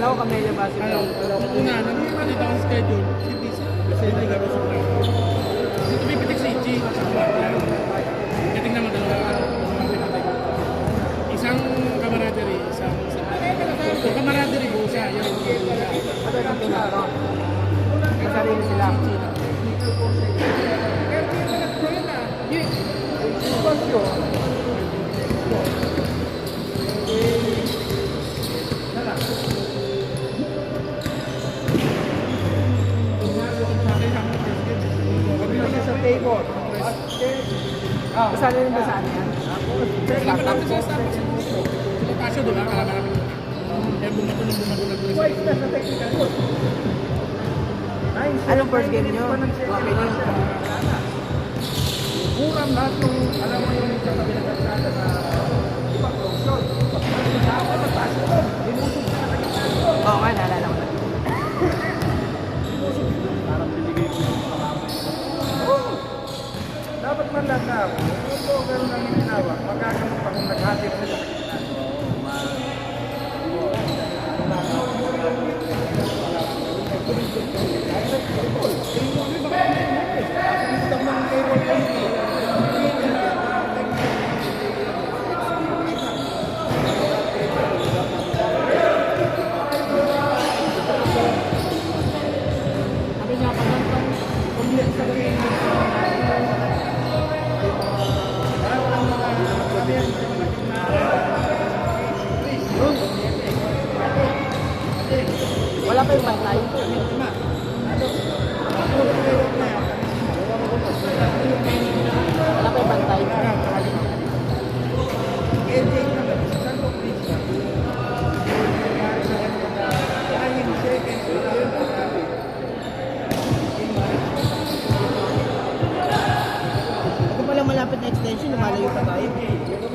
ako, Camellia Base. Ano, una, nandito ako sa schedule, hindi kasi hindi ka rin sa plano. Dito pipitik si Ichi, sa plano. Kating naman dalawa pipitik. Isang camaraderie, isang so, camaraderie po siya, yun. Ano yung pinaro? Masarili sila. Sa table. Masarili rin ba saan yan? Malapit sa Starbucks. Sila Casio, di ba? Kalama-lami. Eh, bumato. Anong first game nyo? Okay nyo. Kurang lahat yung, alam mo yung sa kabilang kalsada na ibang promotion. Oo nga, naalala ko na. Dapat man lang na, kung ganun ang ginawa, magagamot pa kung naghatid sila. Wala pa yung bantay. Wala pa yung bantay. Kung pala malapit na extension, lumalayo pa tayo.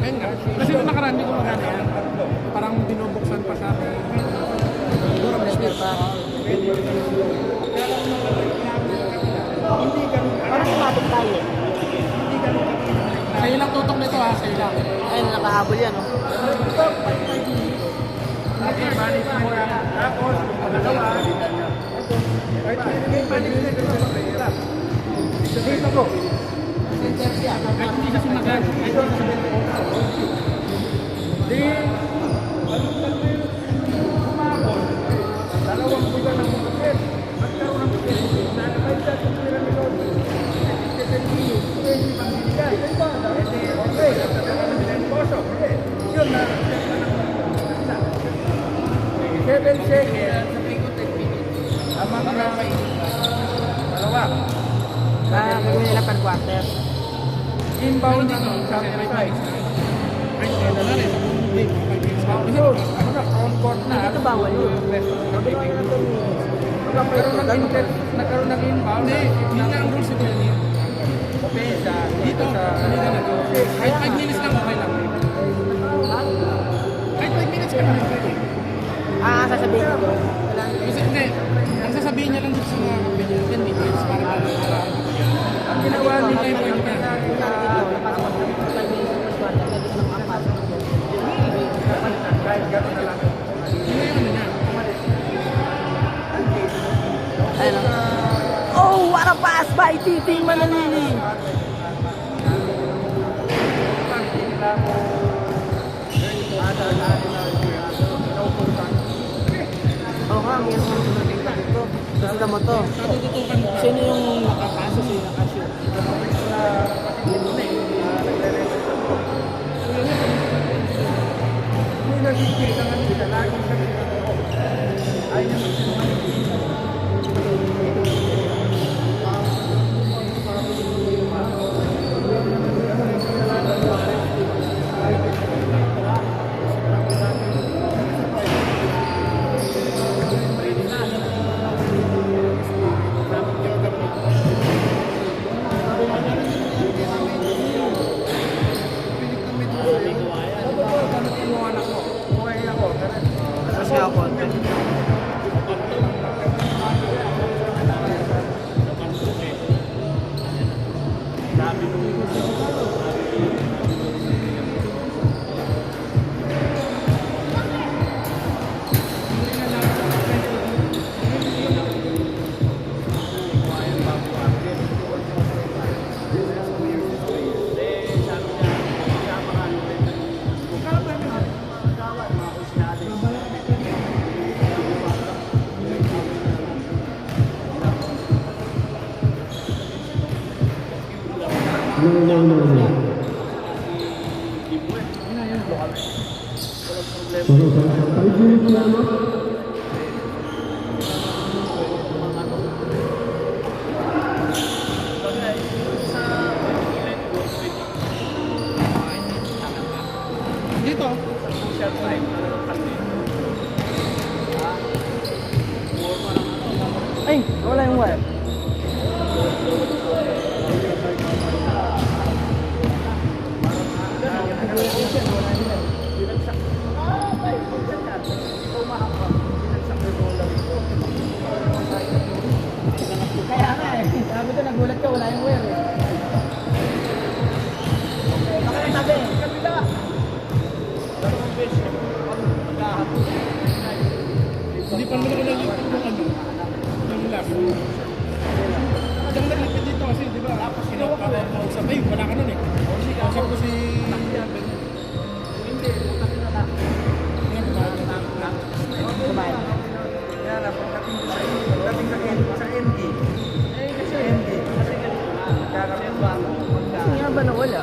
Ayun nga. Kasi nung nakaraan, hindi ko magana yan. Parang binubuksan pa sa akin. Siguro pressure pa. Parang sumatot tayo. Sa'yo lang tutok nito ha, sa'yo lang. Ayun, nakahabol yan, oh. Tapos, pangalawa, kahit may panig na ito, dito ko. Kahit hindi siya sumagal. Kahit hindi siya sumagal. Di, umabot, dalawang buwan ng bukit, magkaroon ng bukit, nakakay siya sa piramidon, 7 kilos, 20 pambibigay. Okay, $7 poso, yun na, 7 seconds, ang mga dalawa, Gawin nila per quarter. inbound ng sacrifice. Ay, kaya na rin. Hindi, Yun, ano na, on court na. Dito bawal yun. Nagkaroon ng inbound. Hindi, yun nga ang rules ito yan. Opesa. Dito, kanina na to. Kahit 5 minutes lang, okay lang. Kahit 5 minutes ka naman pwede. Sasabihin ko. Kasi hindi, ang sasabihin niya lang dito sa mga kampi niya, 10 minutes para Ang ginawa hindi nila tayo point ka. kahit gano'n na lang. Yun na yung ano niya. Ayun, oh, what a pass by Titing Manalili! Oo nga, ang hirap ng sumunod dito. Gusto mo to. Natututukan mo ka. Sino yung nakapasa sa'yo na cashew? May nagkikita nga sila, laging sabi ko, ay Mas nga ako. kami. Walang problema. Dito. Ay, wala yung wire. Kaya nga eh. Sabi ko nagulat ka, wala yung wire eh. Baka yung tabi. Kabila. Hindi pa naman ako nalipid yung ano. Yung last. Diyan nalipid dito kasi, di ba? Para mausap. Ay, wala ka nun eh. Kausap ko si... Kumain. Yan, pagdating sa MD. Sa MD. Kasi kakaroon ba? Kasi nga ba nawala?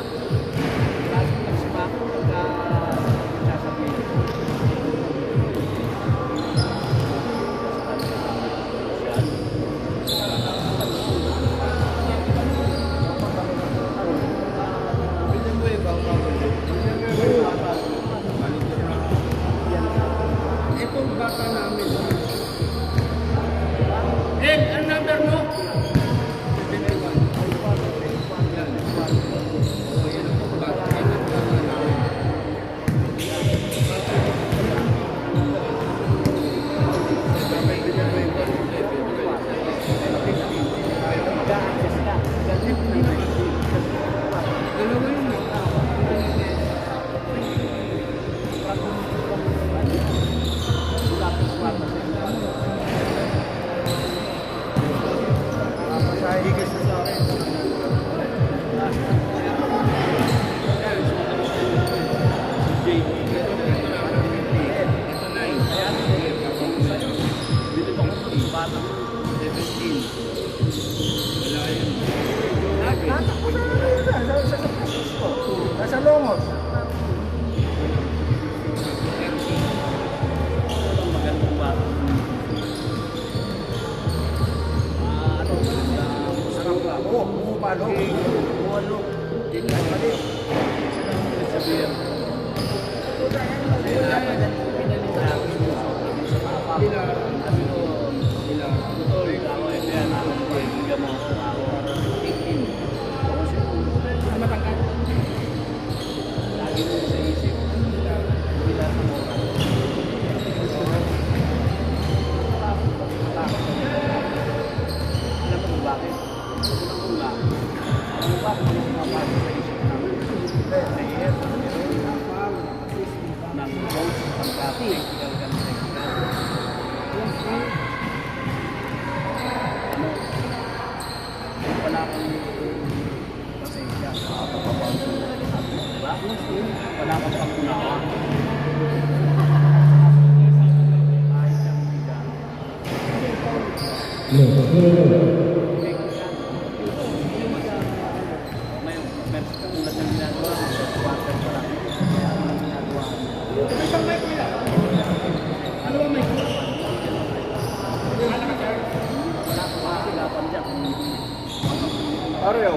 Itong bata namin. ang number mo? Nasa Longos. Magandang ba? Sarap ba? Oo, pumupalo. Pumupalo. Mali. Sabihin. Wala kang pagkunawa. Areo.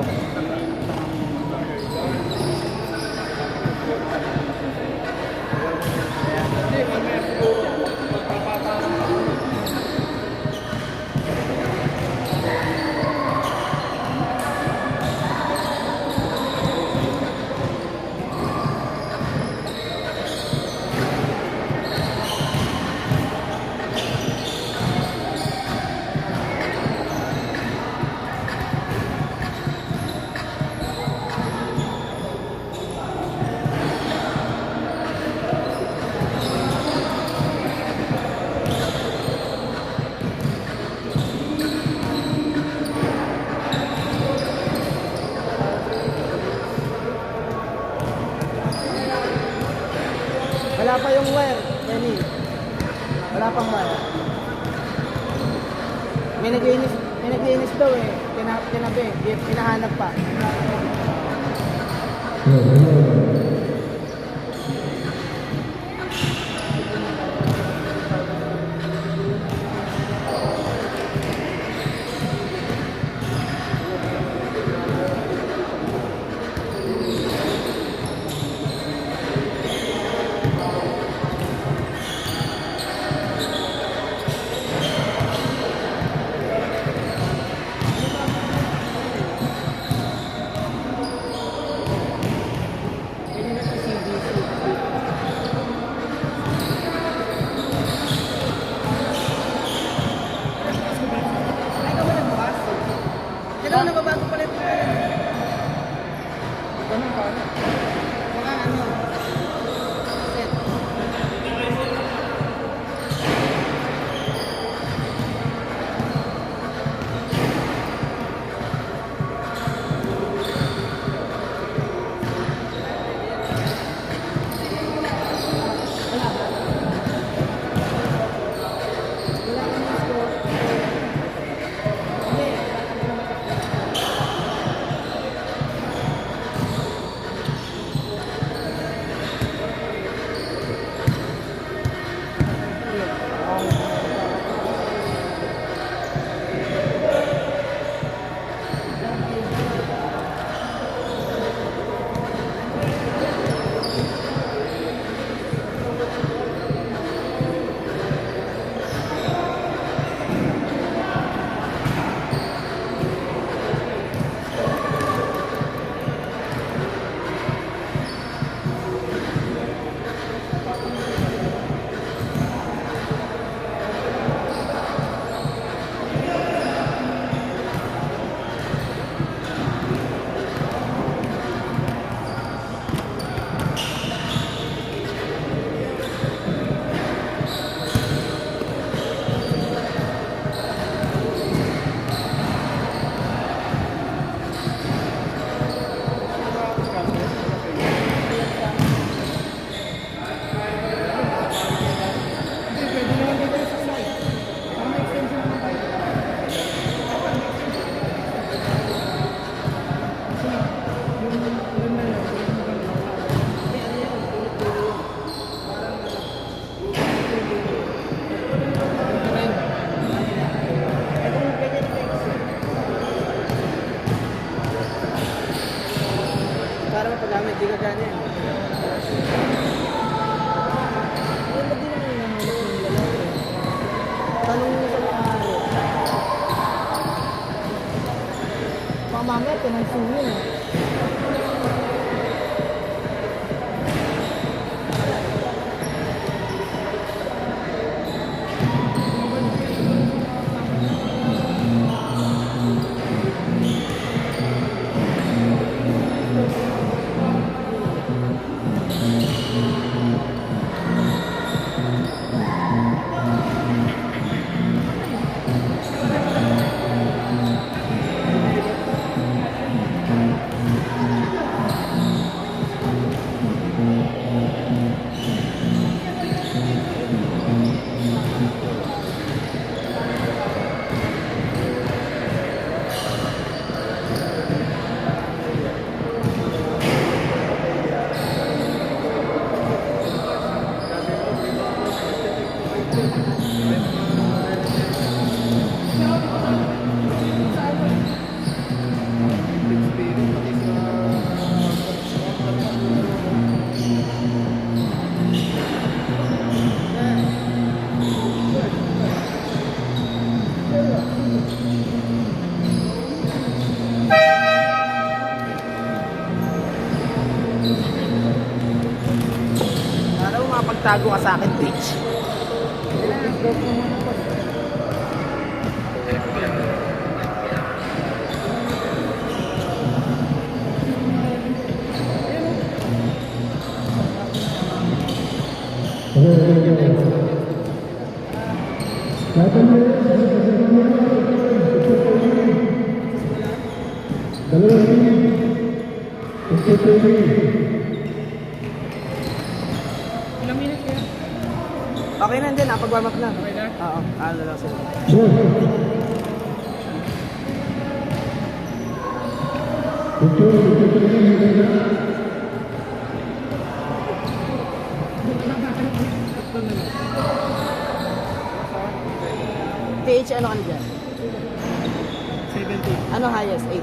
Wala pa yung wire, Lenny. Wala pang wire. May naglinis daw eh. Tinabi, hinahanap pa. magtago ka sa akin, bitch. Ilang minutes kaya? Okay na din, pag-warm up na. Okay na? Oo, ano lang sila. PH, ano ka na dyan? 70. Ano highest? 18?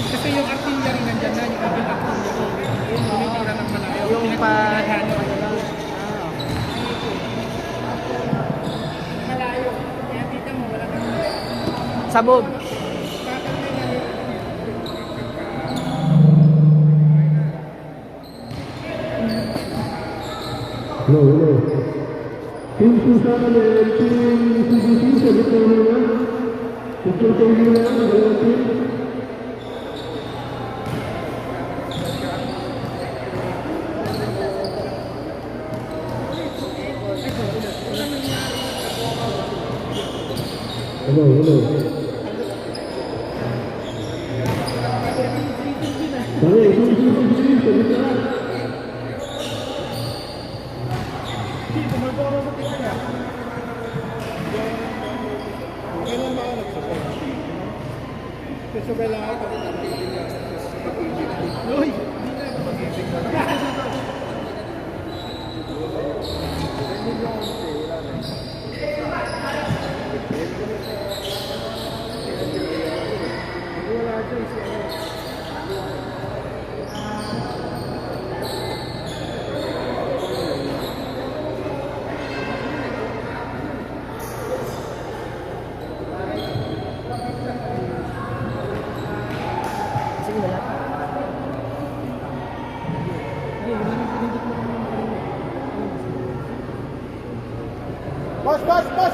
Kasi yung artillery nandyan na, yung aking artillery. Yung tumitira ng malayo. Yung pa... Pinagpapalagano. Malayo. Kaya kita mo, wala kang Sabog. Hello, hello. Team Susana and Team CBC, sagot na muna. Tutuloy muna ang dalawang team. Hello, hello. Sorry, Team CBC, sagot na. So kailangan ko Uy! Sige na lang. Boss, boss, boss!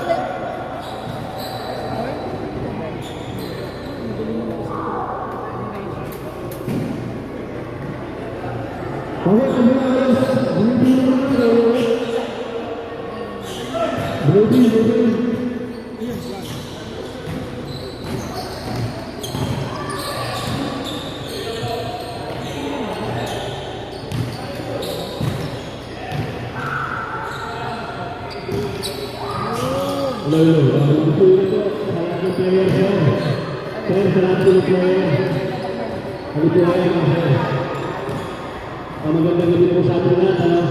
Magandang gabi po sa atin lahat.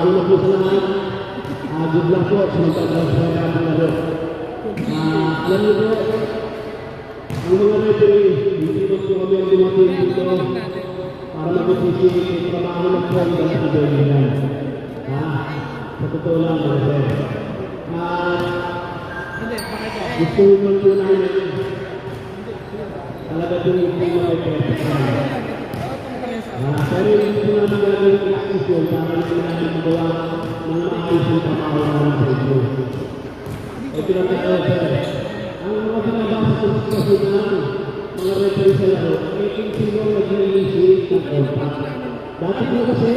Una po sa lahat, good luck po sa magtatransfer natin na doon. Alam niyo po, ang mga referee, hindi po kami ang dumating dito para mag-isip yung trabaho ng po ang dami sa Birmingham. Sa totoo lang, sir. Gusto naman po namin talaga doon yung mga referee. Pero hindi po namin gagawin ang practice yun para hindi namin magawa ng maayos yung trabaho namin sa inyo. Ito lang tayo, sir. Ang mga pinabasa sa sitwasyon namin, mga referee sa laro, ay kung sino nag-i-initiate ng contact. Dati po kasi,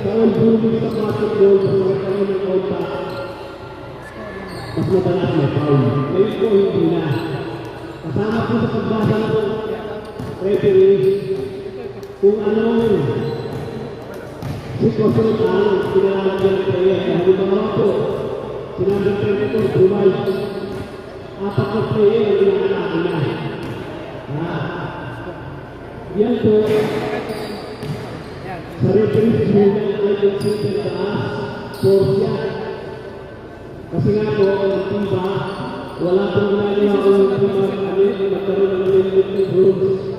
sa all grooming sa basketball, sa mga karoon ng contact, mas madalas na foul. Ngayon po, hindi na. Kasama po sa pagbasa ng referee, kung ano sitwasyon ang pinalalagyan ng player. Halimbawa po, sinabi ko, provide 4 na player ang ginagawa na. Yan po, sa referee movement ay nagsitin taas, force yan. Kasi nga po, ang tiba, wala pong ginagawa ko ng magkaroon ng limited rules.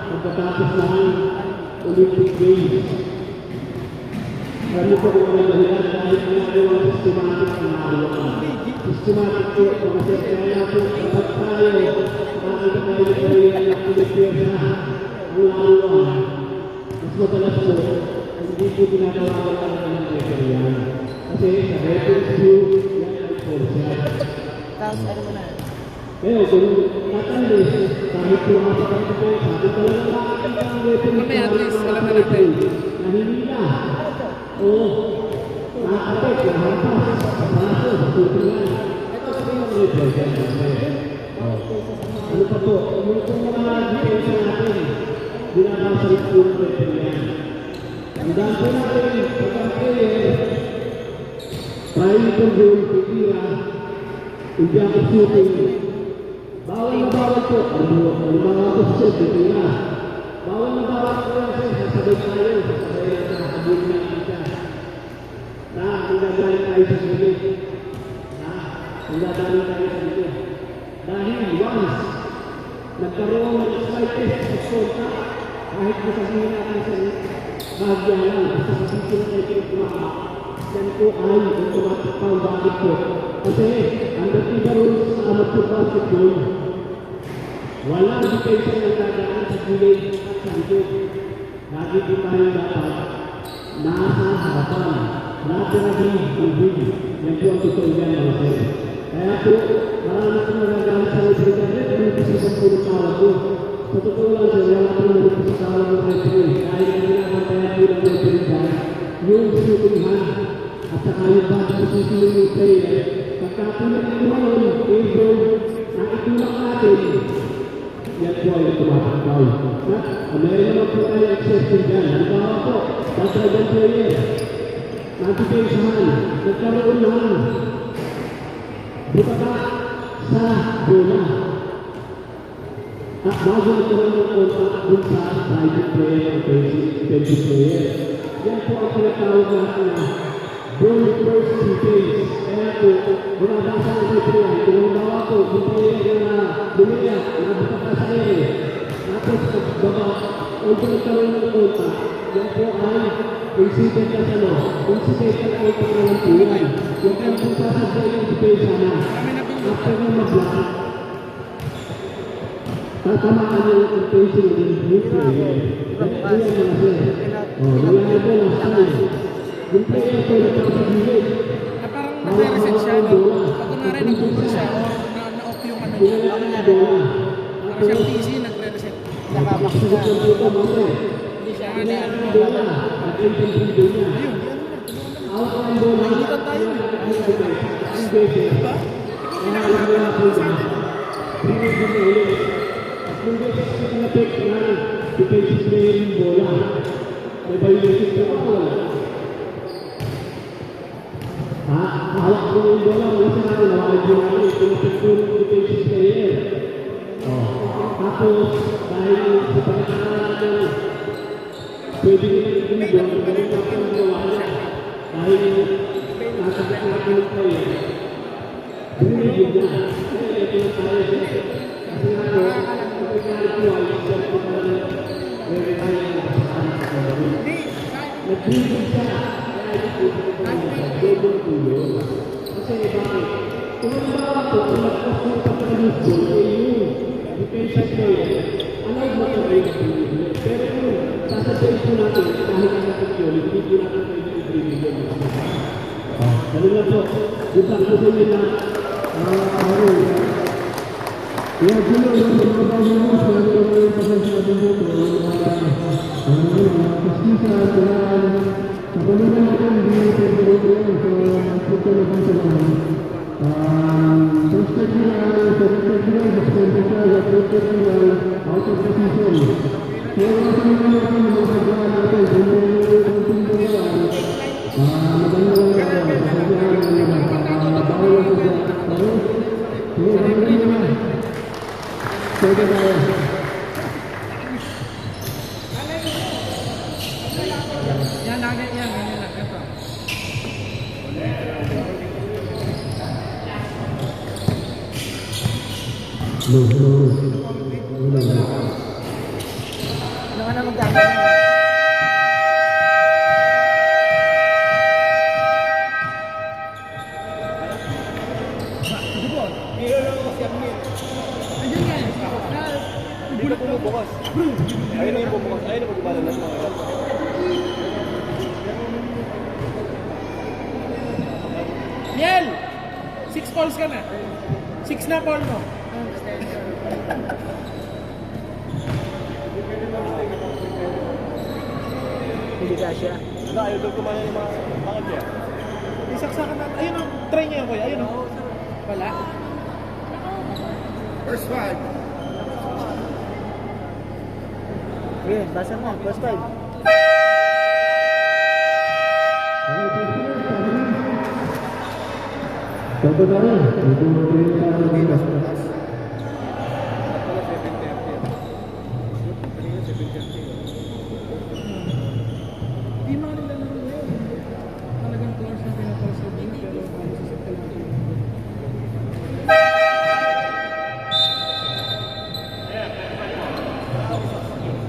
Pagkatapos ng Olympic Games. Ganito po ang dahilan dahil ginagawa systematic ang naluwaan. Systematic po, kasi kaya po kapag tayo nakita tayo ng dahilan ng Pilipinas na ang naluwaan, mas madalas po, hindi po ginagawa ng refereehan. Kasi sa reference view, yan ay portion. Tapos ano mo na? Pero kung tatalis, kahit po ang pagkakita, sabi ko lang nakakita ang reference Mamaya at least, alam na natin. na hindi na. O, nakakapit, nakapas, kapaso, tutulan. Ito sa mga reference. Ano pa po, yung kung mga depensa natin, binabasa po ng refereehan. Ang daan po natin, pagkakalit, trying to do, titira, hindi ako shooting. Bawal na bawal po. Ang mga posisyon, titira. Bawal na bawal po yan sir. Sasabay tayo. Sasabay na nakakabuli na kita. Na, ang dadali tayo sa gilid. Na, ang dadali tayo sa gilid. Dahil once, nagkaroon ng slightest exposure, kahit masasabihin natin sa bahagya lang, basta sabihin na tayo kumaka, yan po ay automatic foul. Bakit po? Kasi, ang dating rules sa amateur basketball, walang depensa na dadaan sa gilid at sa likod. Lagi po tayo dapat nasa harapan. Laterally moving. Yan po ang totoo yan, mga sir. Kaya po, marami po nagagamit sa referee. Ano po sa pulong tawag po? Sa totoo lang sir, wala po na po sa tawag ng referee. Dahil ang ginagampayan po ng referee dyan, yung shooting hand at saka yung back position yung player. Pagkatuloy ng ngayon, able na itulak natin, yan po ay automatic foul. Meron naman po tayo exception dyan. Halimbawa po, pag-dragon player, nag-depensahan, nagkaroon ng butaka sa bola. At bago nagkaroon ng contact dun sa private player o defensive player. Yan po ang pinatawag natin na ball first defense. Kaya po, bunabasa ng referee, kung halimbawa po, yung player na bumaya, nabutaka sa ere, tapos pagbaba, although nagkaroon ng contact, yan po ay incident na ano, incident na contact na lang po yan. Yan po ang sasabay ng depensa na after ng mag-block, tatamaan yung intention ng new player. Yan po yan mga sir. Wala na po last time. Yung player po nagpapagilid. Na parang nagre-reset siya, no? Pag kunwari nag-google siya, o na-off yung ano niya. Parang siyang PC, nagre-reset. Nakamaksagot ng dito mga sir. Hindi siya, hindi ano. Bola, nag-intend niya. Out ang bola. Nakikita tayo. Ang beses. Kaya alam mo na po ba? Pinag mo na ulit. At kung beses ka pinapik ng defensive player yung bola, may violation po ako wala. Hawak mo yung bola, wala sa natin, hawakan yung natin, pinapik po yung defensive player. Tapos, dahil sa pagkakaroon natin, pwede nila i-doon, pwede nila ang gawa niya. Dahil nasa natin yung player, bumigil niya. Kaya ito yung tayo siya. Kasi nga po, kapag nalito ay siya po pa rin very high na kasama sa kawin. Nagbigil siya. Kaya ito po pa rin double tuyo. Kasi bakit? Kung ang bawa po, kung nagpapos pa rin yung goal, ay yung defensive player, allowed mo ka rin bumigil. Pero kung sasabay po natin, kahit ang natin hindi po natin pwede i-bumigil. Ganun lang po. Good luck po sa inyo na Ya, dulu yang beberapa rumah sudah mulai pasang suatu buku. Pasti saat dengan sebelumnya akan diperlukan untuk masukkan lebih dalam. Terus kira auto position. Kalau kita akan melakukan atau Yan, ganyan lang. Ito. Ano ka na magdamag? Niel! 6 calls ka na. 6 na call mo. Hindi ka siya. Isaksakan natin. Ayun o, try niya yan kuya. Ayun o. Wala. First five. Okay, basa mo. First five. Satu kali, itu perintah Di mga nilalaro na yun. Talagang close na pinapal sa game, pero halos sa ka lang.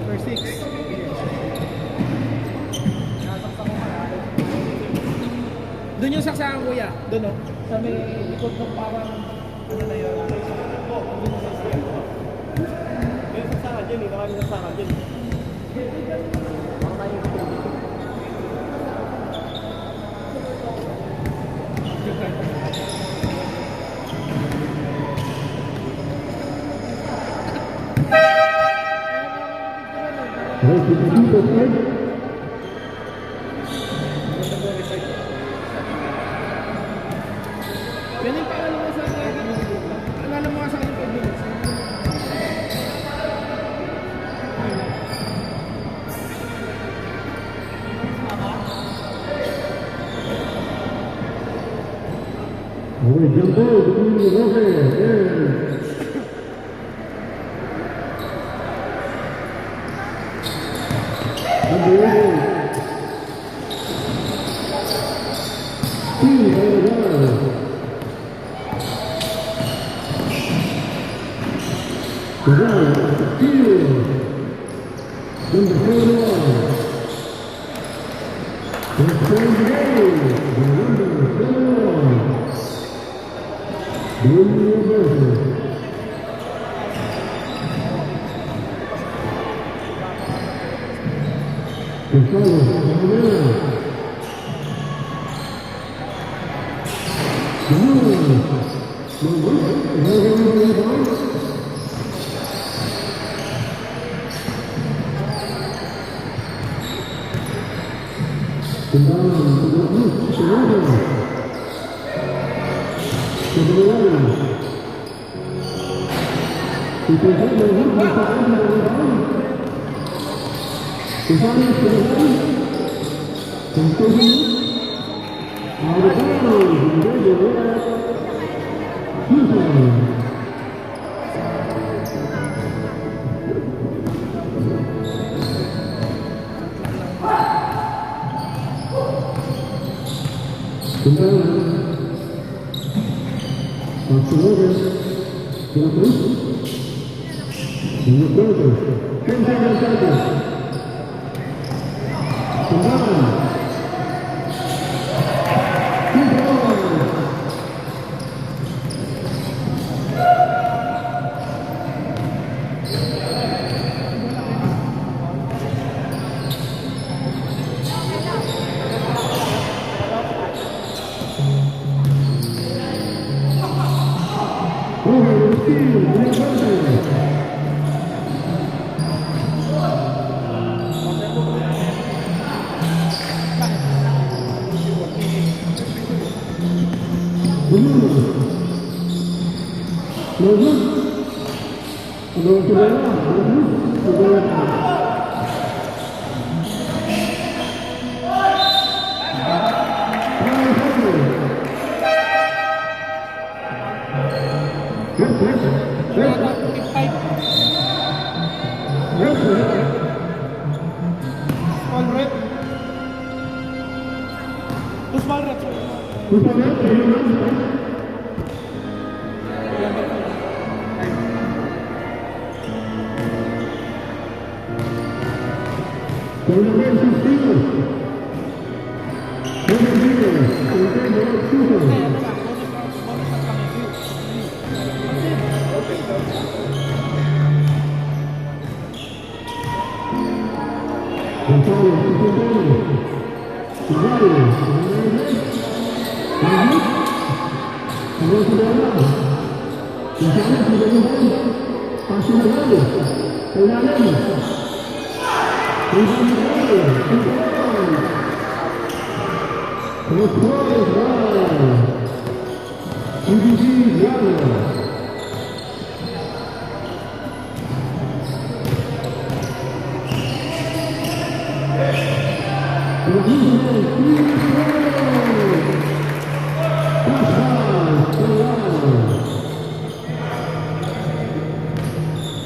For 6. Doon yung saksakan kuya. Doon o. Sa may likod ng parang ano na yun. May sasaka dyan eh. Nakami sasaka dyan. Yan yung paalala mo sa akin. Alala mo nga sa akin 5 minutes. Oleh jumbo, begini boleh.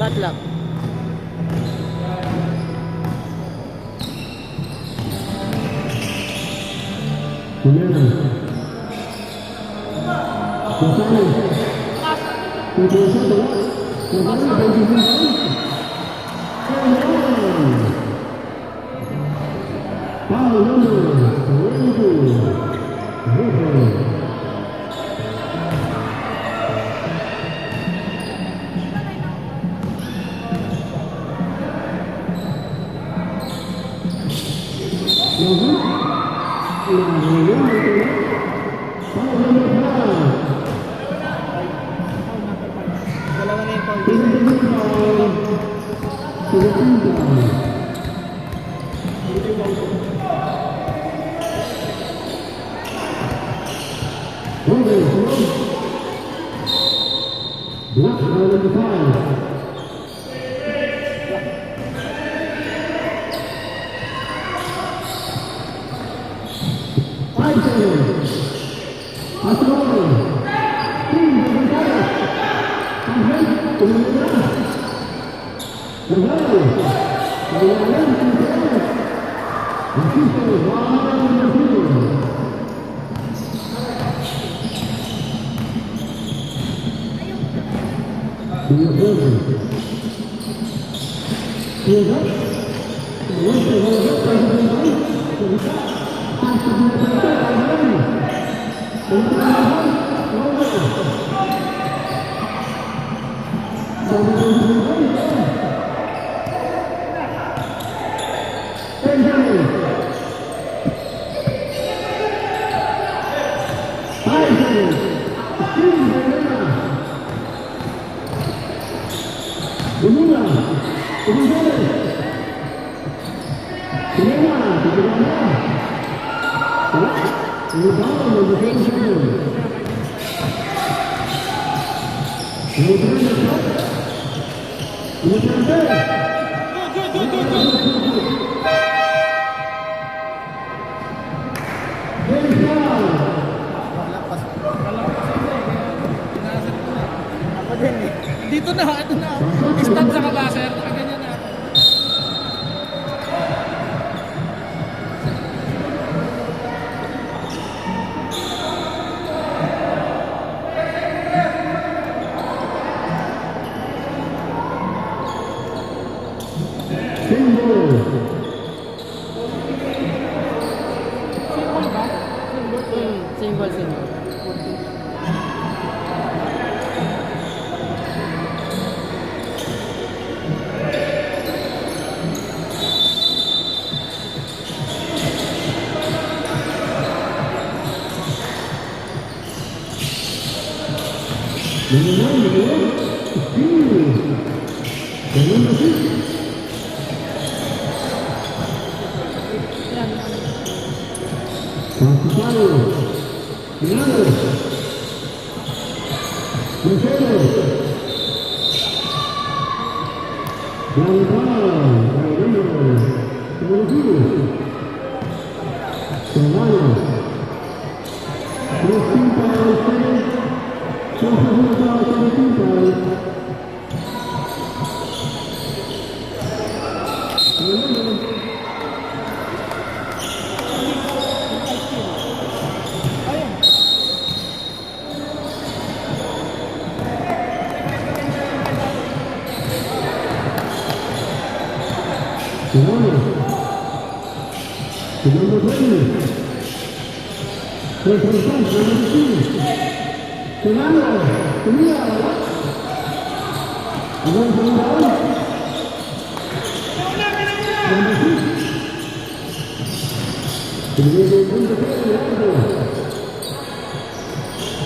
Bad luck. Dalawa na yung foul. Dito na, ito na. Stop sa kabaser. Ganyan na. Single, single.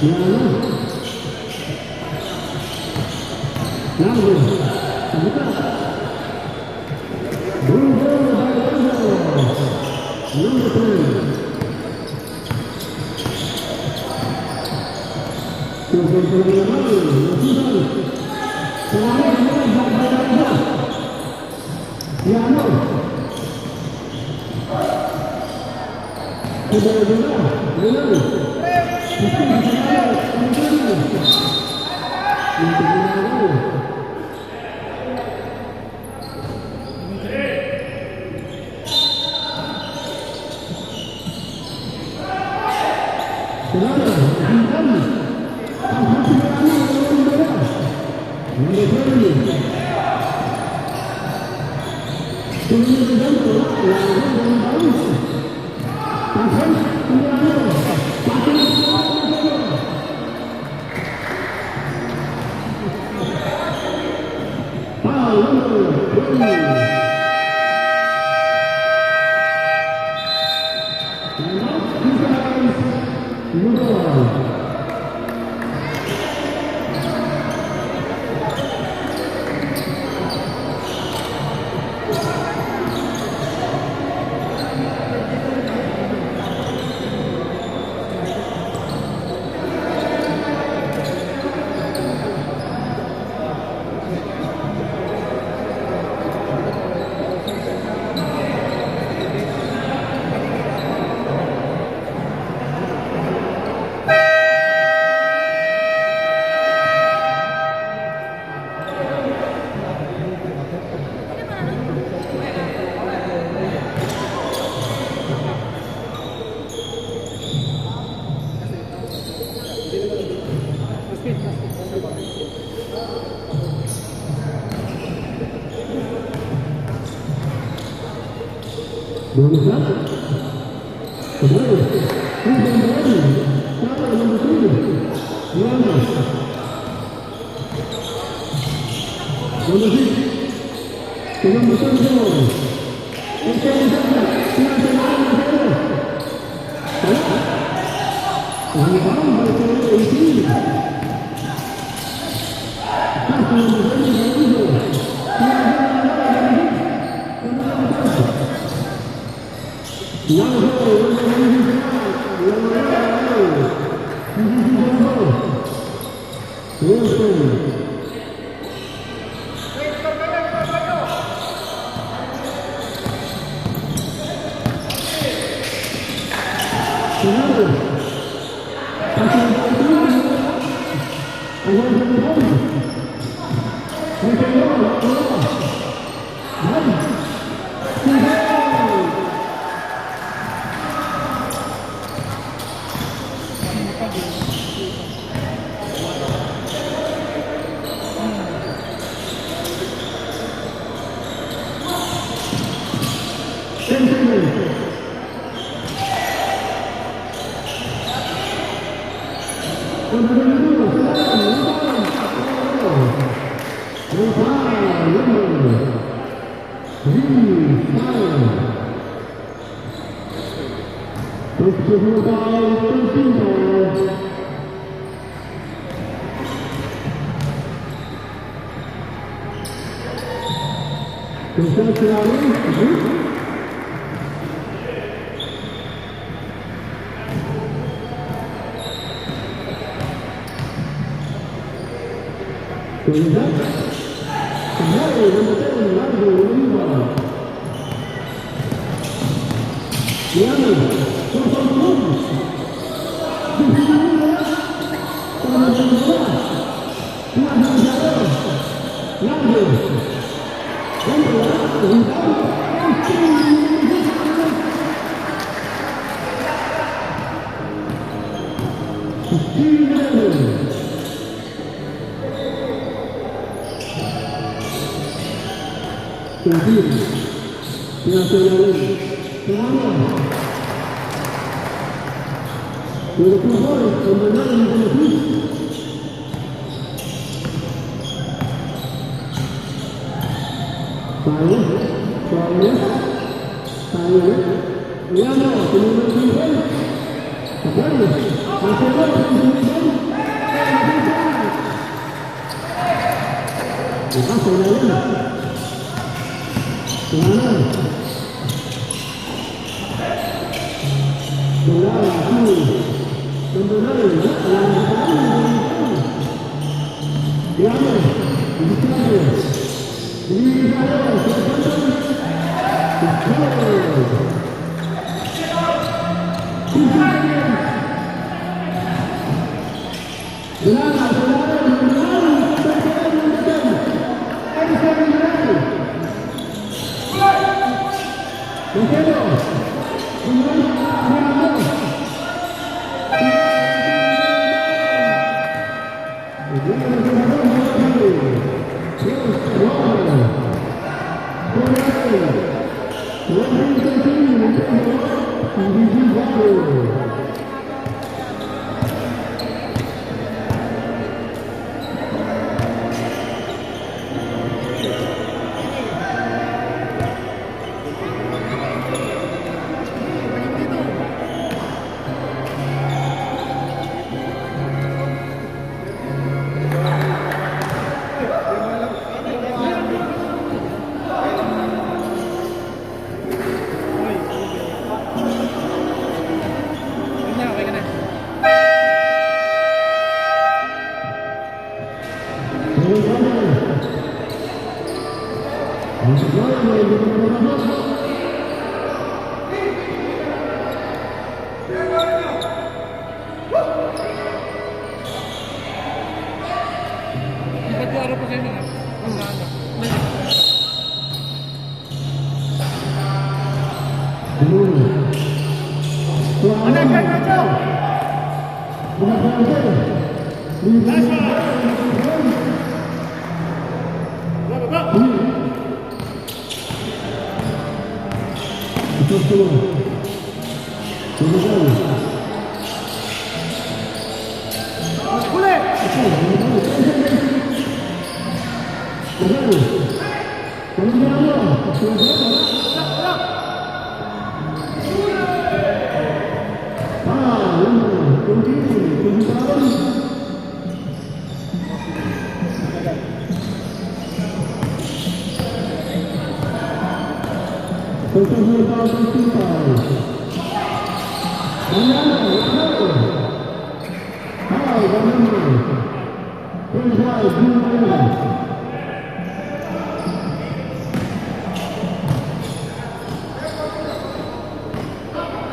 Yeah.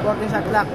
Working shot clock.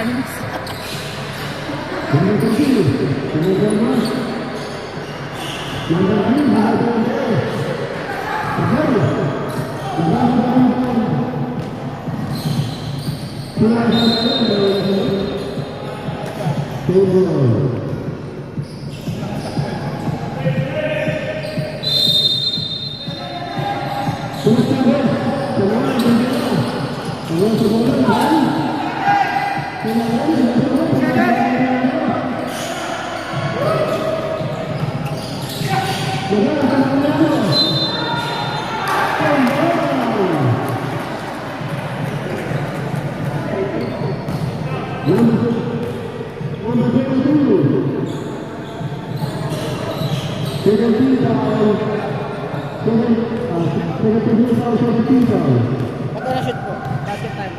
Ayos. Pagka na-shoot po, basket time.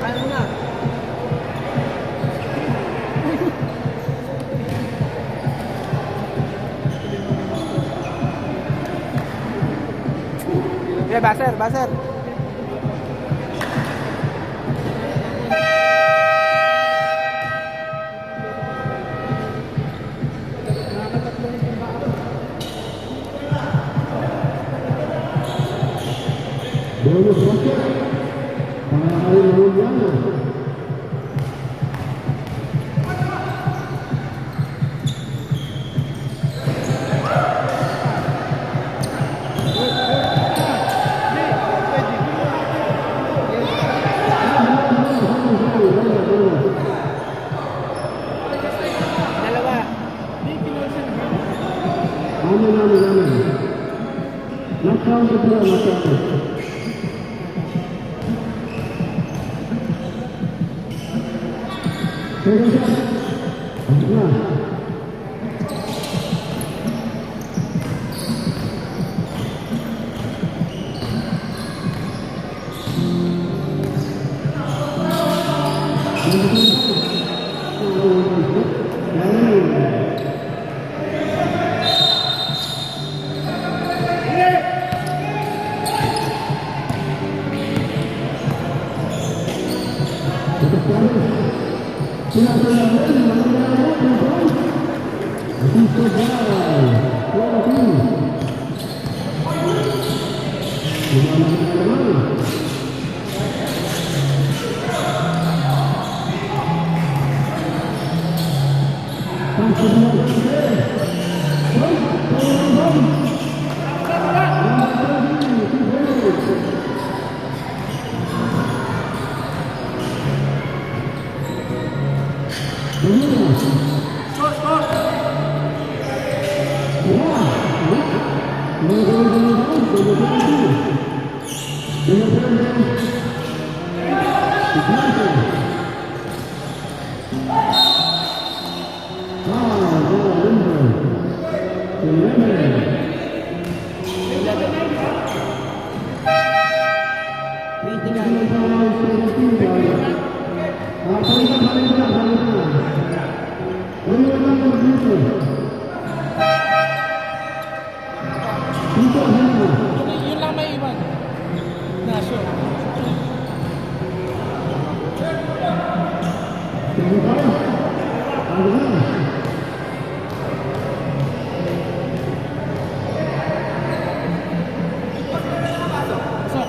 Ano na? Yeah, baser. Bonus basket. Pangalan Juliano. Dalawa. Amin. Knock-out ito, knock-out. Second shot. Yun lang may iwan. Nasyo. So,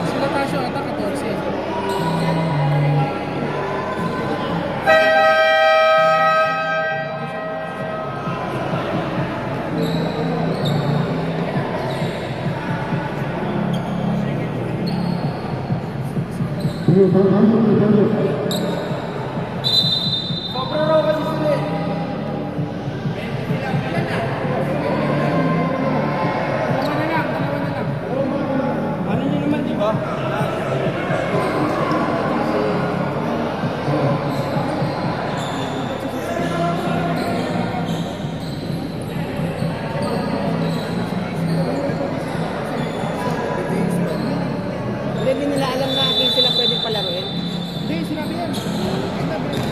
Sila Tasyo ata 14. Sobra raw kasi sila eh. Dalawa na lang. Ano nyo naman, di ba? Hindi nila alam na hindi sila pwedeng palaruin. Hindi, sinabi yan. Sinabi yan.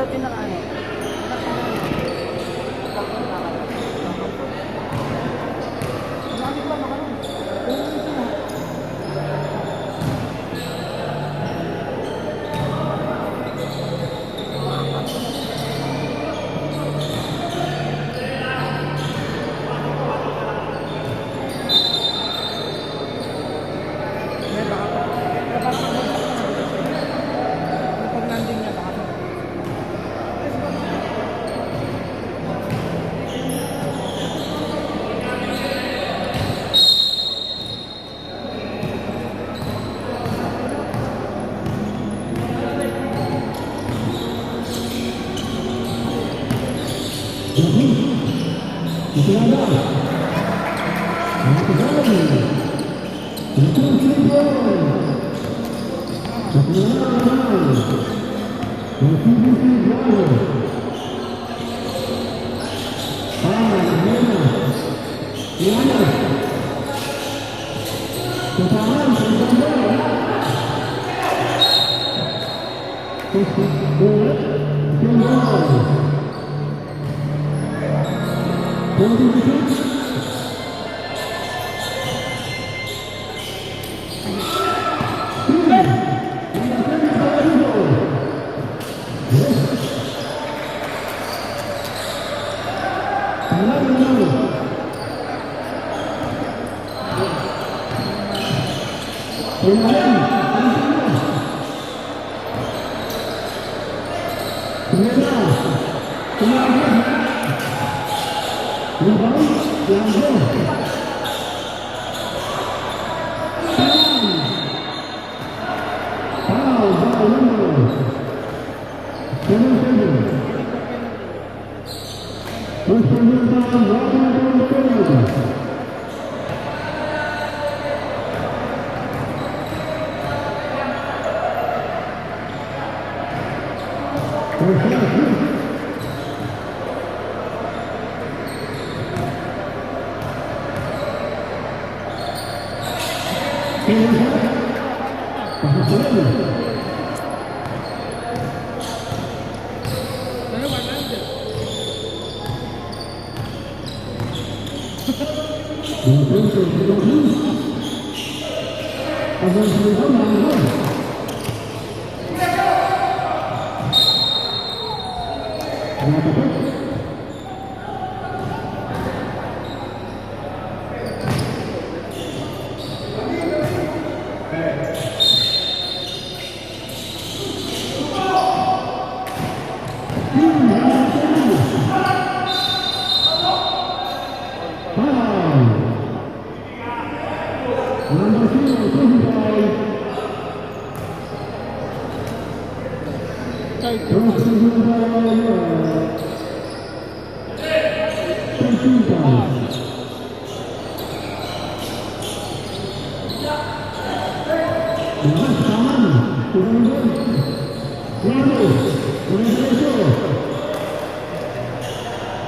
Sa pinakaano? Pag landing niya, baka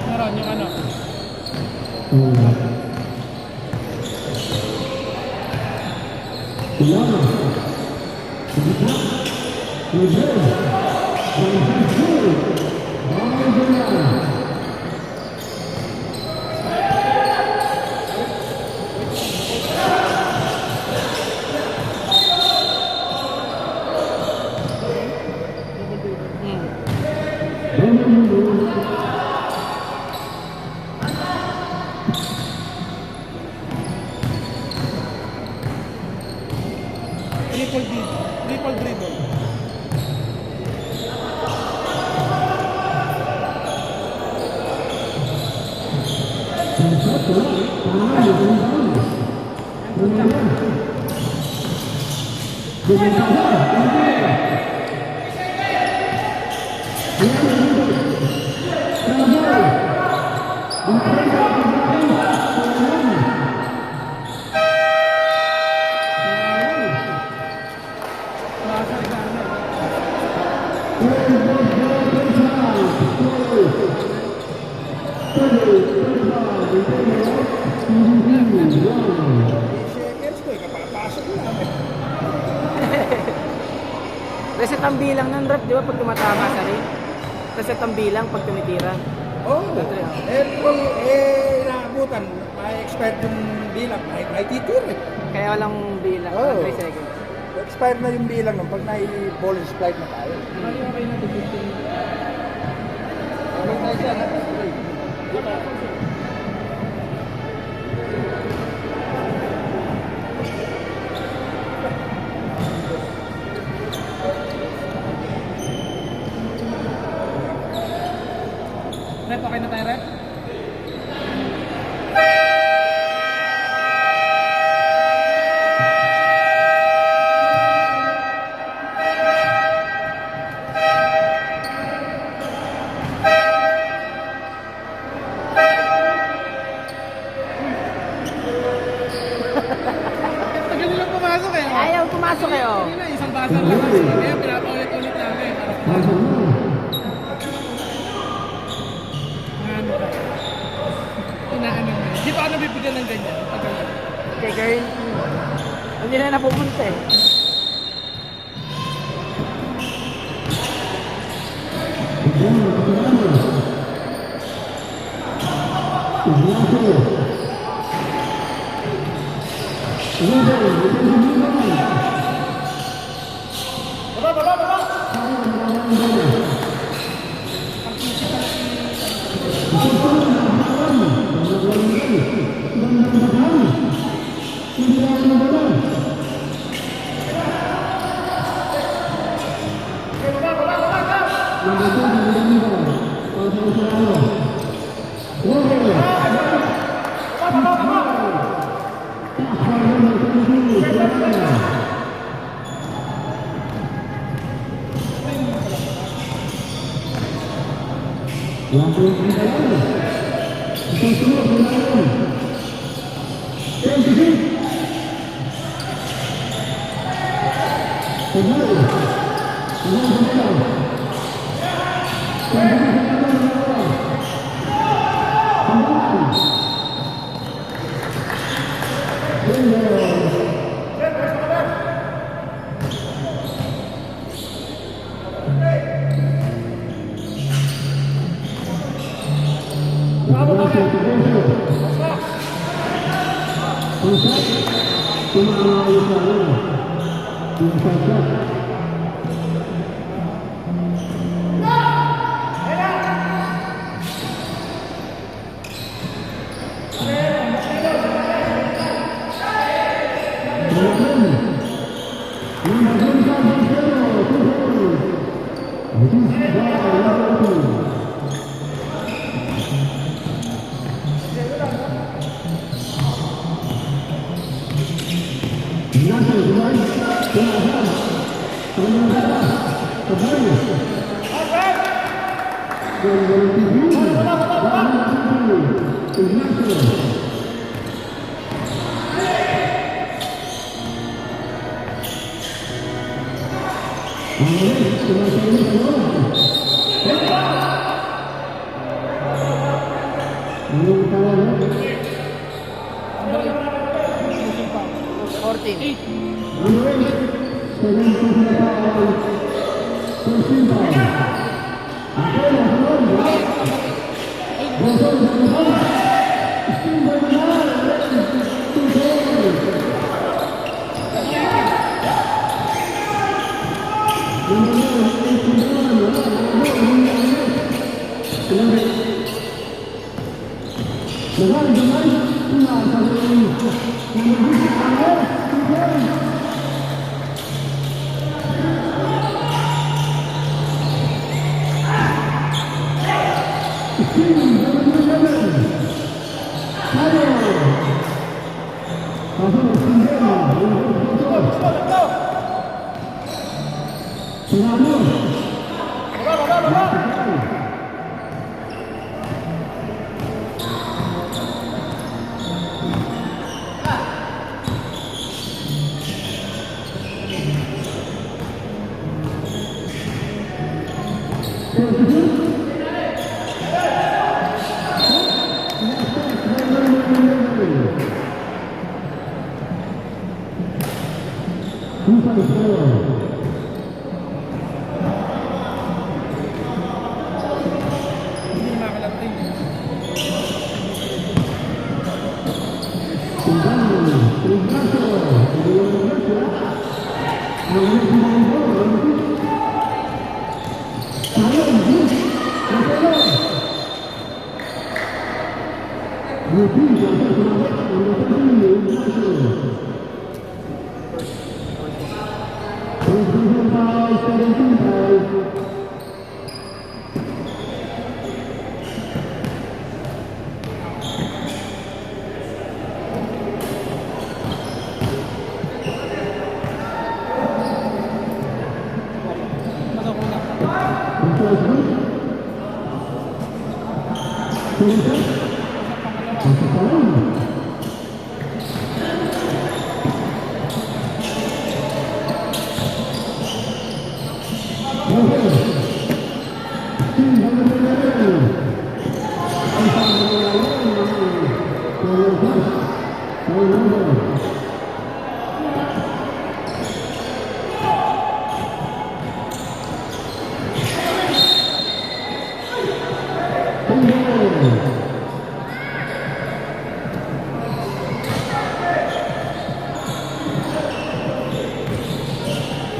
Meron yung ano. Triple dribble. Reset ang bilang ng rep, di ba? Pag tumatama sa ring. Reset ang bilang pag tumitira. Oo. Naabutan. May expired yung bilang. May titir eh. Kaya walang bilang. Oo. 3 seconds. Expired na yung bilang nung pag nai-ball flight na tayo. Okay na, 15. Okay na siya. Rep, okay na tayo, Rep? pumasok eh. Ayaw pumasok eh, oh. Hindi na, isang basa lang kasi. Kaya pinapaulit-ulit namin. Pasok na. Ano ba? Inaano mo. Di pa ako nabibigyan ng ganyan. Pagkalan. Kay girl, hindi na napupunta eh.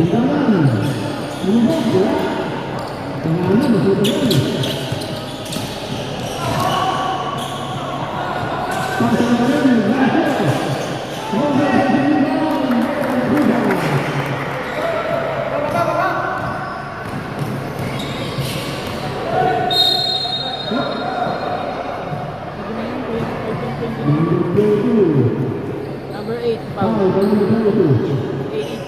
Tendangan. Lubog bola. Tendangan masih terjadi. Pasangan berhasil. Number 8, foul. 8.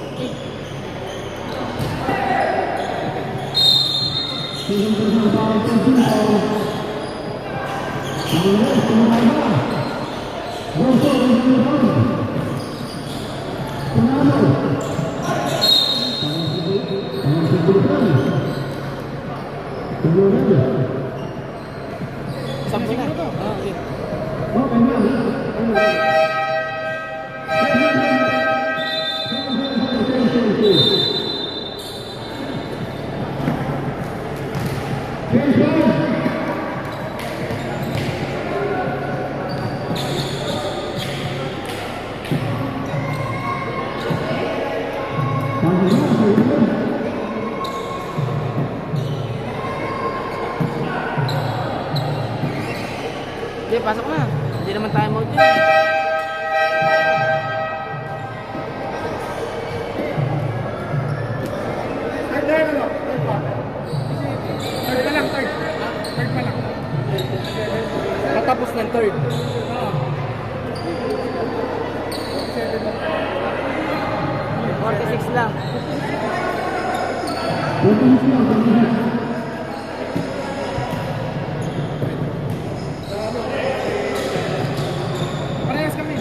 Sampo na. Okay. Okay, pasok na. Hindi naman tayo mode yun. Third pa lang, third. Third pa lang. Patapos ng third. Oo. 46 lang. Parehas kami.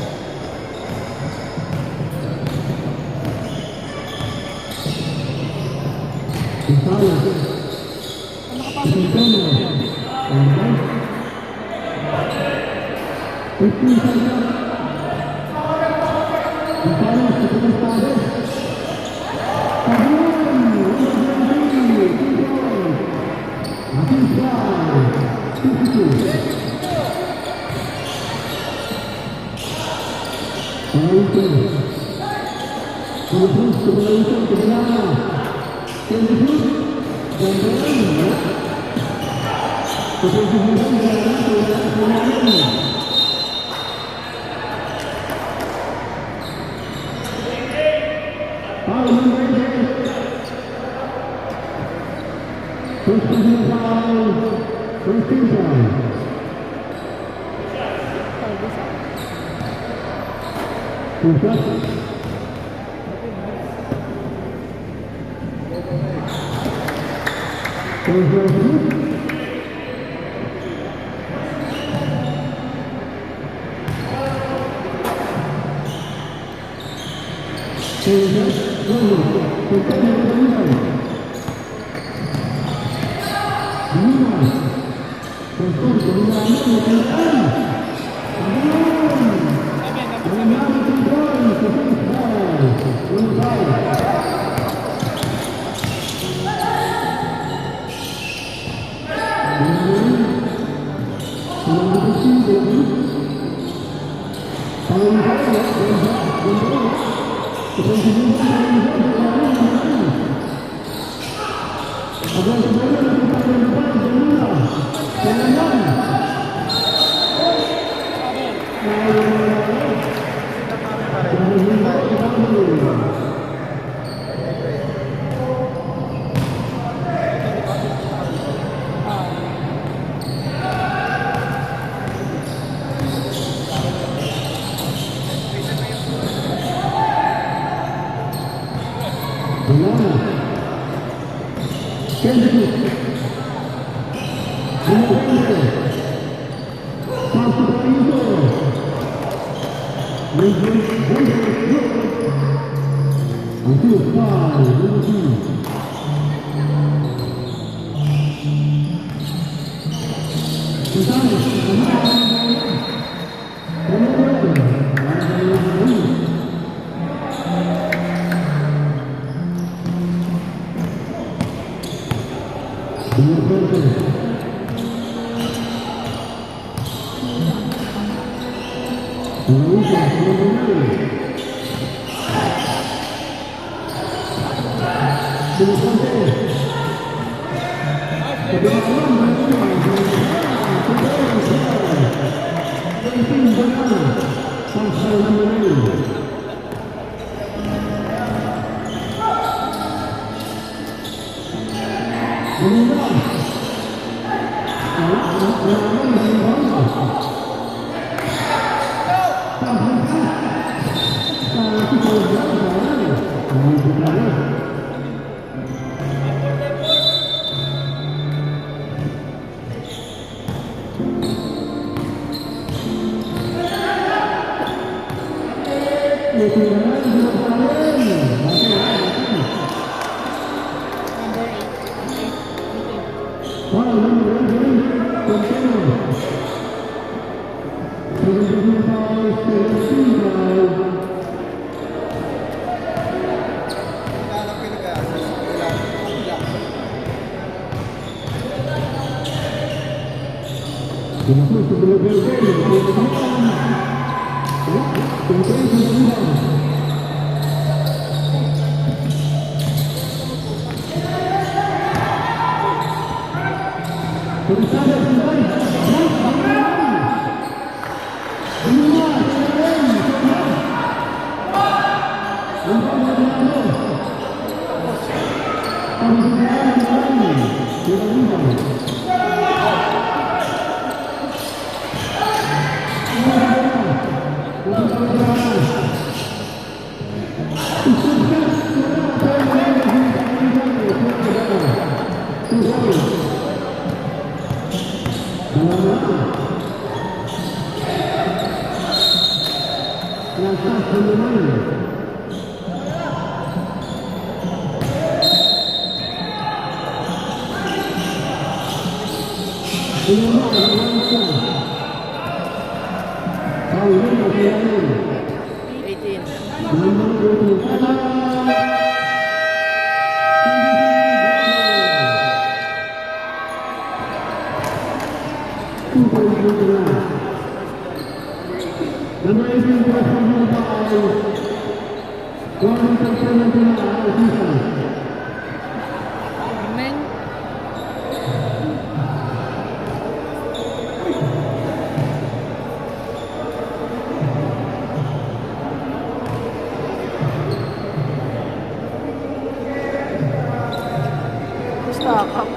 Stock up.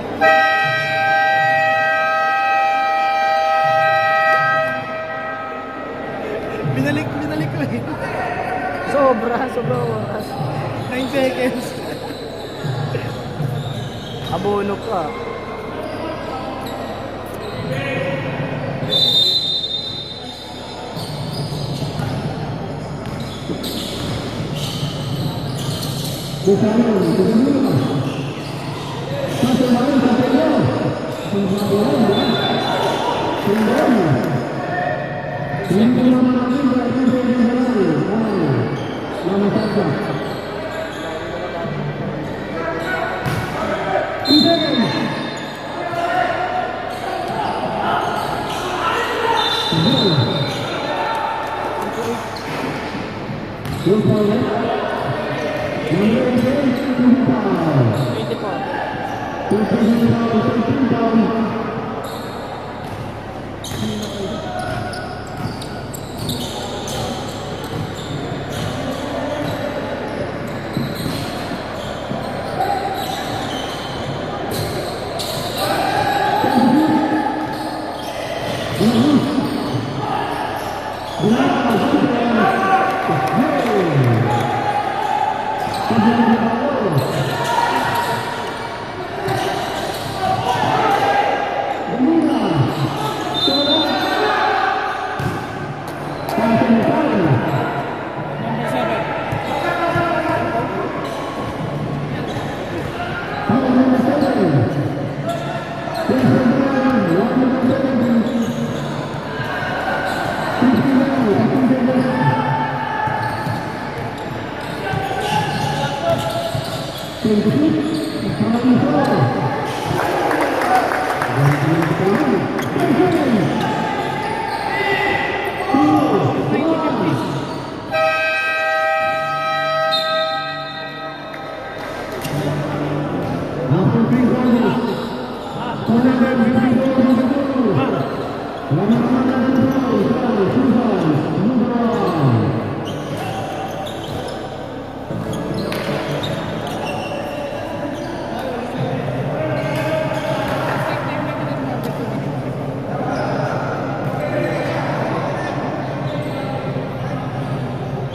Binalik ko eh. Sobra oras. 9 seconds. Abono ka.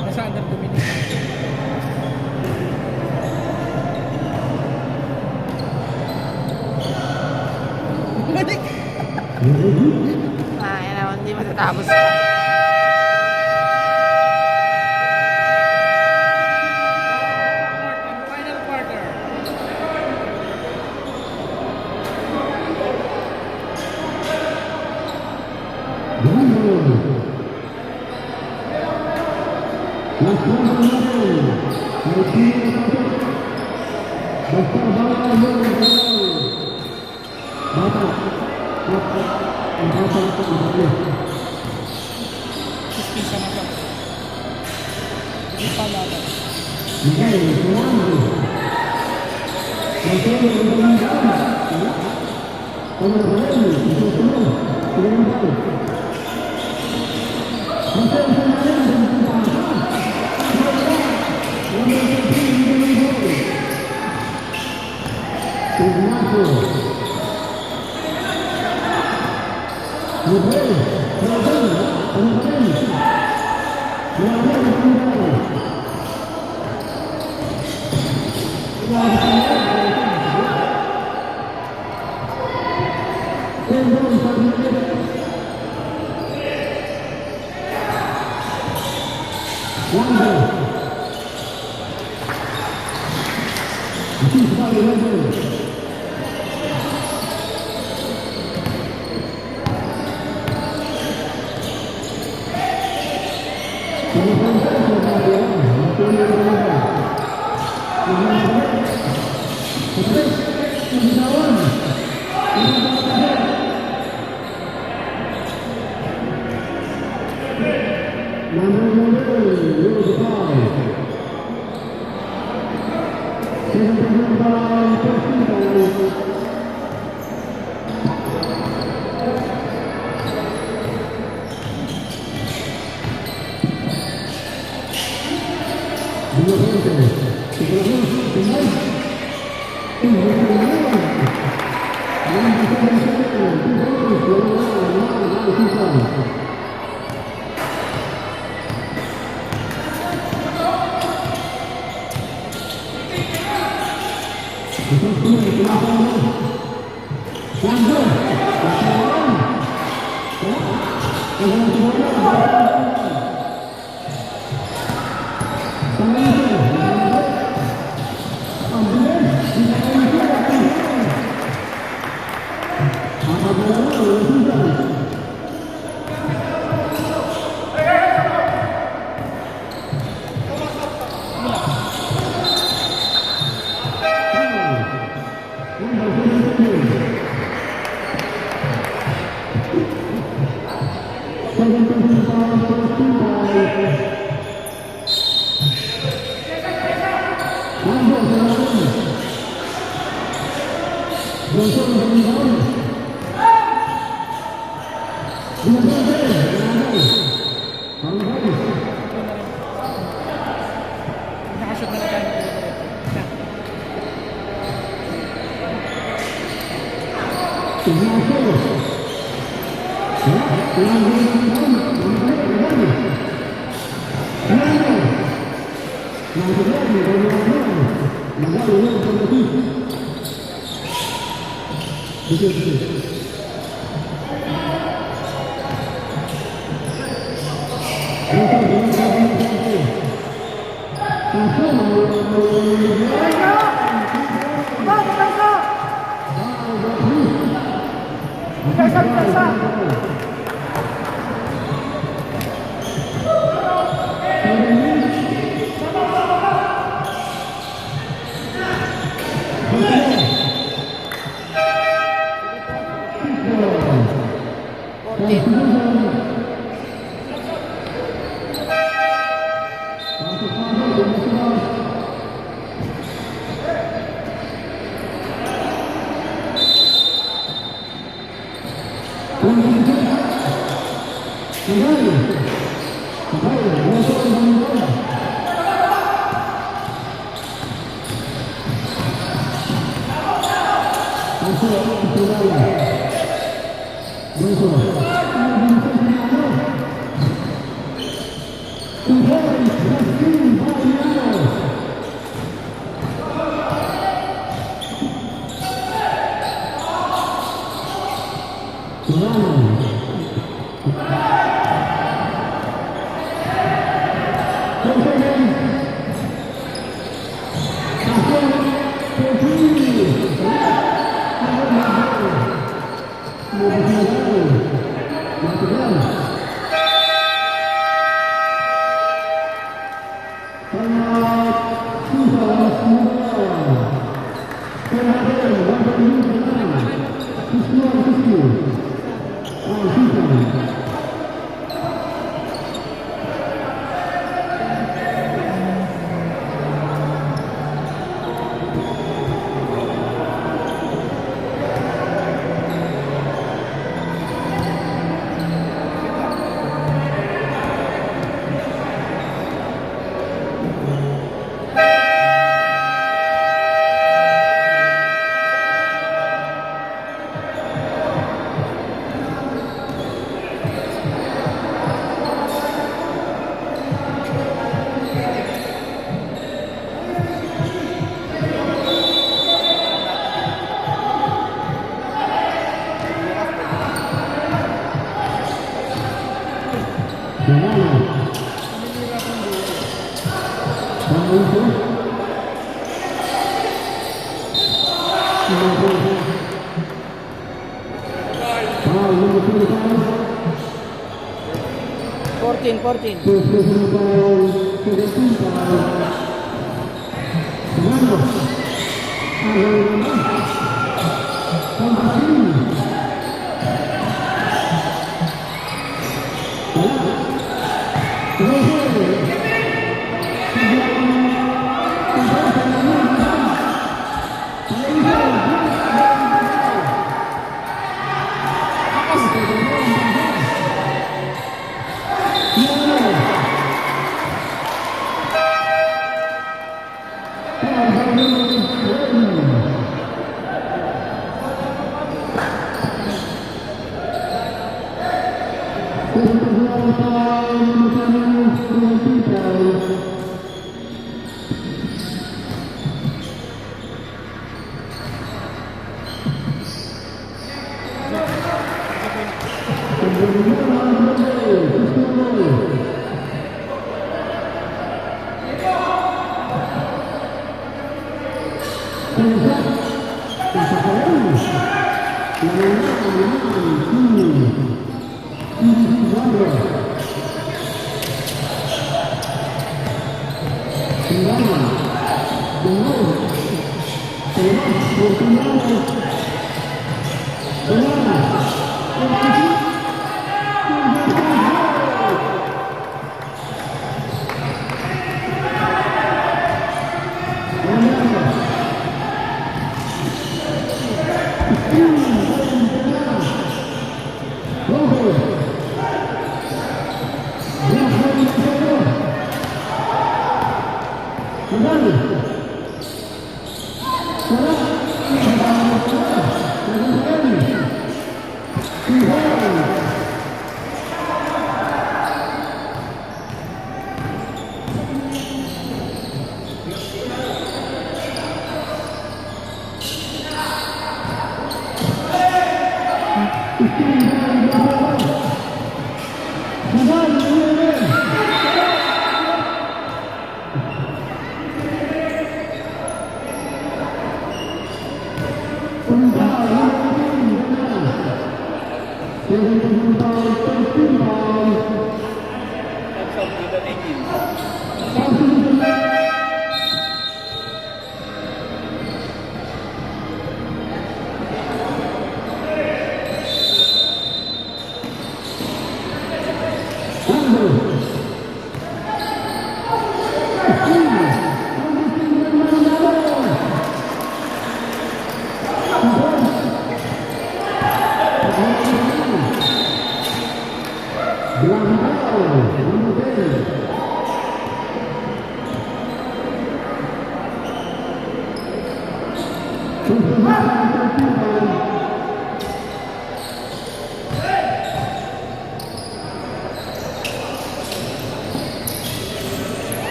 Nasa under 2 minutes. Yan naman, hindi matatapos. Final quarter. Isa na to. Hindi pa laban. Nakashoot na lang tayo. 14.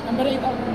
Number 8 out.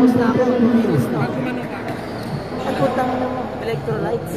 Tapos na ako, minus na. Pag kumano ka, Nagpunta mo ng electrolytes.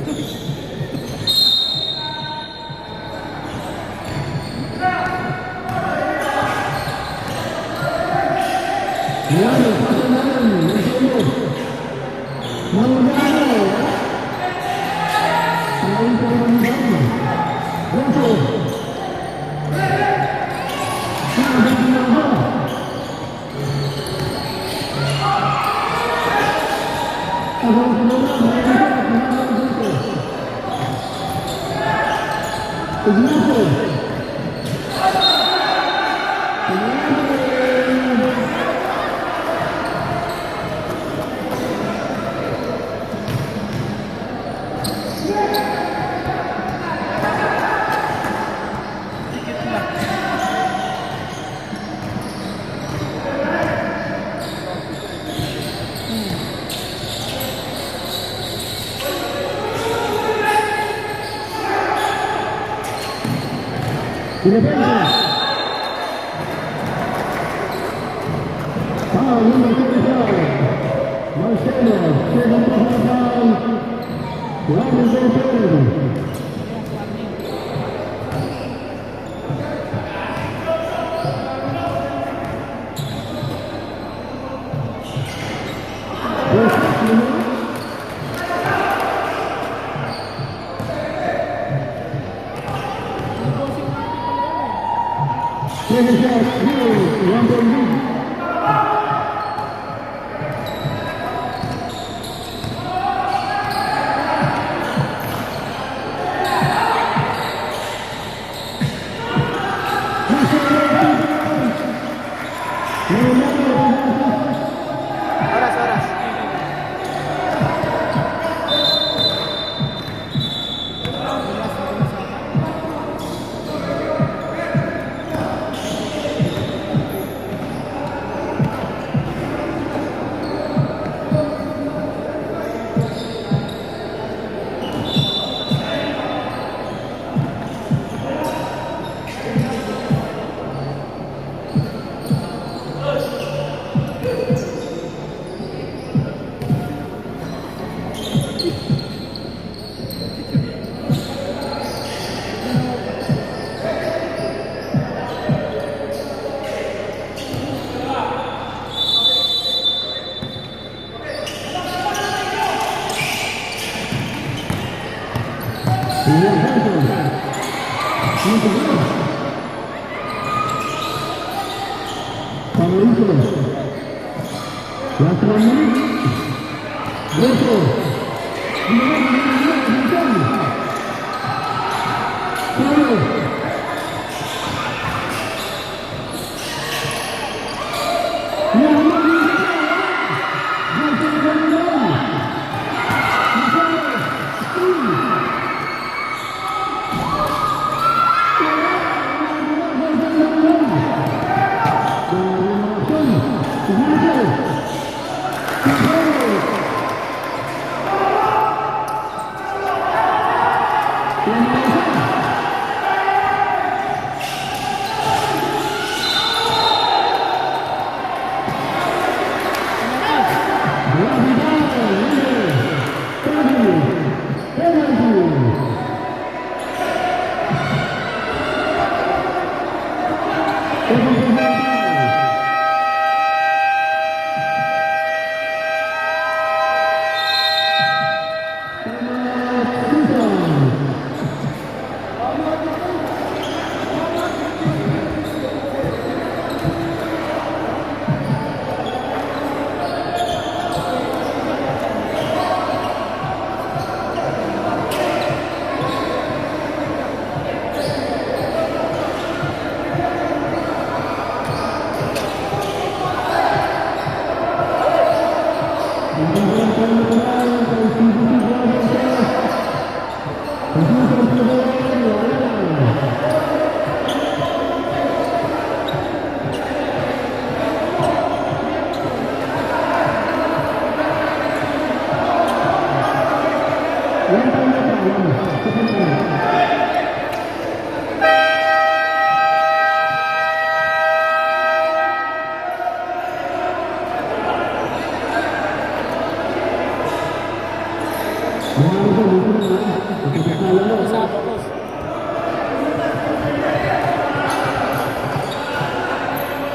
Oras.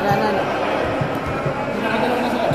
Wala na. Nakadalawa na sila.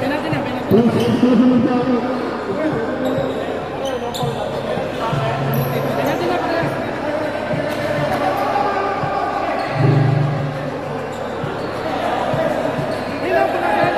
Penalty na, penalty. Penalty na pala. Ilaw pa na, sir.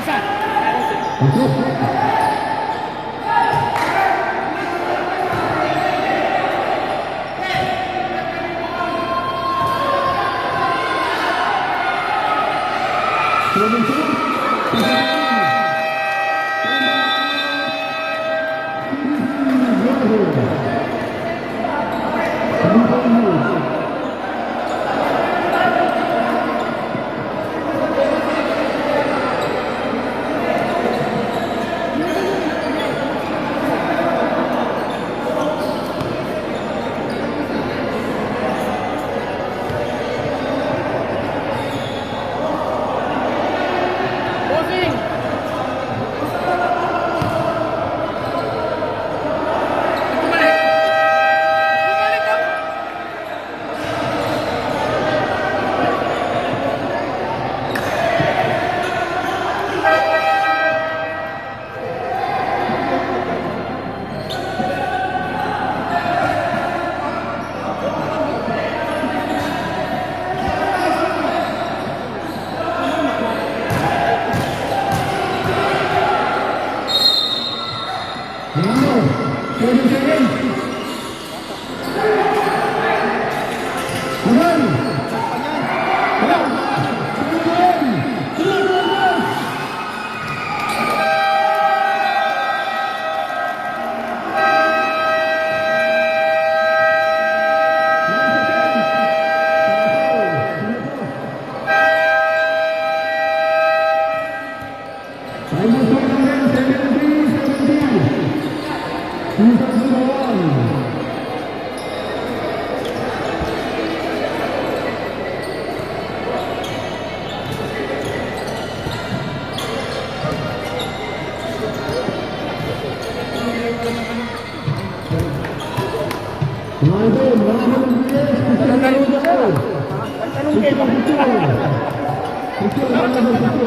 Isa. Lumuli. Tanong kayo. Tanong kayo.